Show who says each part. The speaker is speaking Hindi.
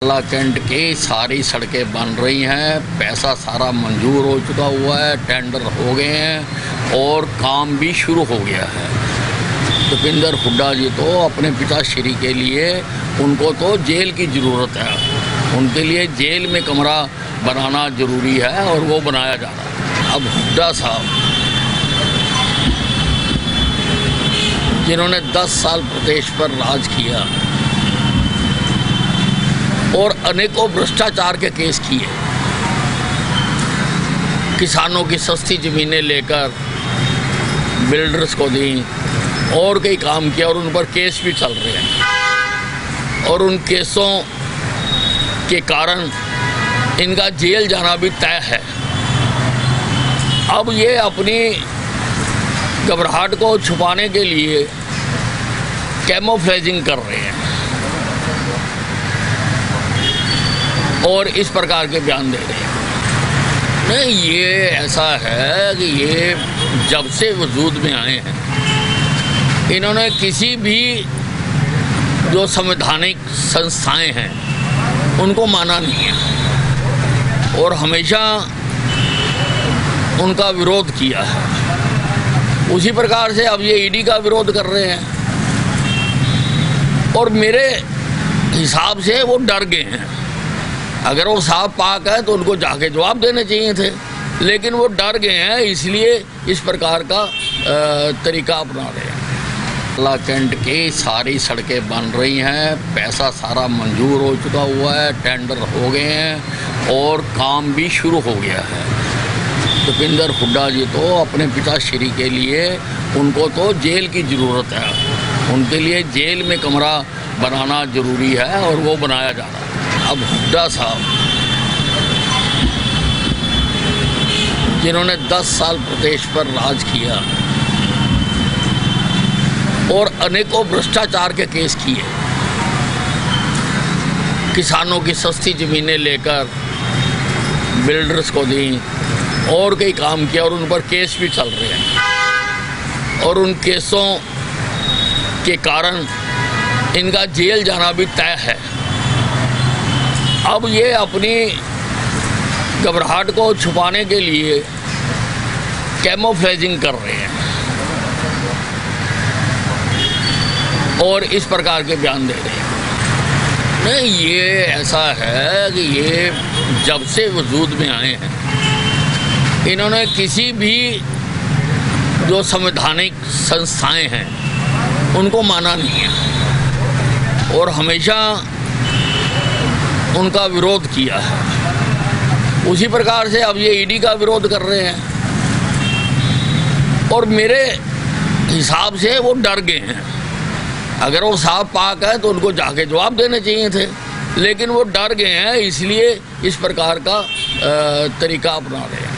Speaker 1: कैंट की सारी सड़कें बन रही हैं, पैसा सारा मंजूर हो चुका हुआ है, टेंडर हो गए हैं और काम भी शुरू हो गया है। भूपेंद्र हुड्डा जी तो अपने पिताश्री के लिए उनको तो जेल की ज़रूरत है, उनके लिए जेल में कमरा बनाना ज़रूरी है और वो बनाया जा रहा है। अब हुड्डा साहब जिन्होंने 10 साल प्रदेश पर राज किया और अनेकों भ्रष्टाचार के केस किए, किसानों की सस्ती ज़मीनें लेकर बिल्डर्स को दी और कई काम किया और उन पर केस भी चल रहे हैं और उन केसों के कारण इनका जेल जाना भी तय है। अब ये अपनी घबराहट को छुपाने के लिए कैमोफ्लेजिंग कर रहे हैं और इस प्रकार के बयान दे रहे हैं। नहीं, ये ऐसा है कि ये जब से वजूद में आए हैं इन्होंने किसी भी जो संवैधानिक संस्थाएं हैं उनको माना नहीं है और हमेशा उनका विरोध किया है। उसी प्रकार से अब ये ईडी का विरोध कर रहे हैं और मेरे हिसाब से वो डर गए हैं। अगर वो साफ पाक है तो उनको जाके जवाब देने चाहिए थे, लेकिन वो डर गए हैं, इसलिए इस प्रकार का तरीका अपना रहे हैं। कैंट की सारी सड़कें बन रही हैं, पैसा सारा मंजूर हो चुका हुआ है, टेंडर हो गए हैं और काम भी शुरू हो गया है। भूपेंद्र हुड्डा जी तो अपने पिताश्री के लिए उनको तो जेल की ज़रूरत है, उनके लिए जेल में कमरा बनाना ज़रूरी है और वो बनाया जा रहा है। अब हुड्डा साहब जिन्होंने 10 साल प्रदेश पर राज किया और अनेकों भ्रष्टाचार के केस किए, किसानों की सस्ती ज़मीनें लेकर बिल्डर्स को दी और कई काम किया और उन पर केस भी चल रहे हैं और उन केसों के कारण इनका जेल जाना भी तय है। अब ये अपनी घबराहट को छुपाने के लिए कैमोफ्लेजिंग कर रहे हैं और इस प्रकार के बयान दे रहे हैं। नहीं, ये ऐसा है कि ये जब से वजूद में आए हैं इन्होंने किसी भी जो संवैधानिक संस्थाएं हैं उनको माना नहीं है और हमेशा उनका विरोध किया है। उसी प्रकार से अब ये ईडी का विरोध कर रहे हैं और मेरे हिसाब से वो डर गए हैं। अगर वो साफ पाक है तो उनको जाके जवाब देने चाहिए थे, लेकिन वो डर गए हैं, इसलिए इस प्रकार का तरीका अपना रहे हैं।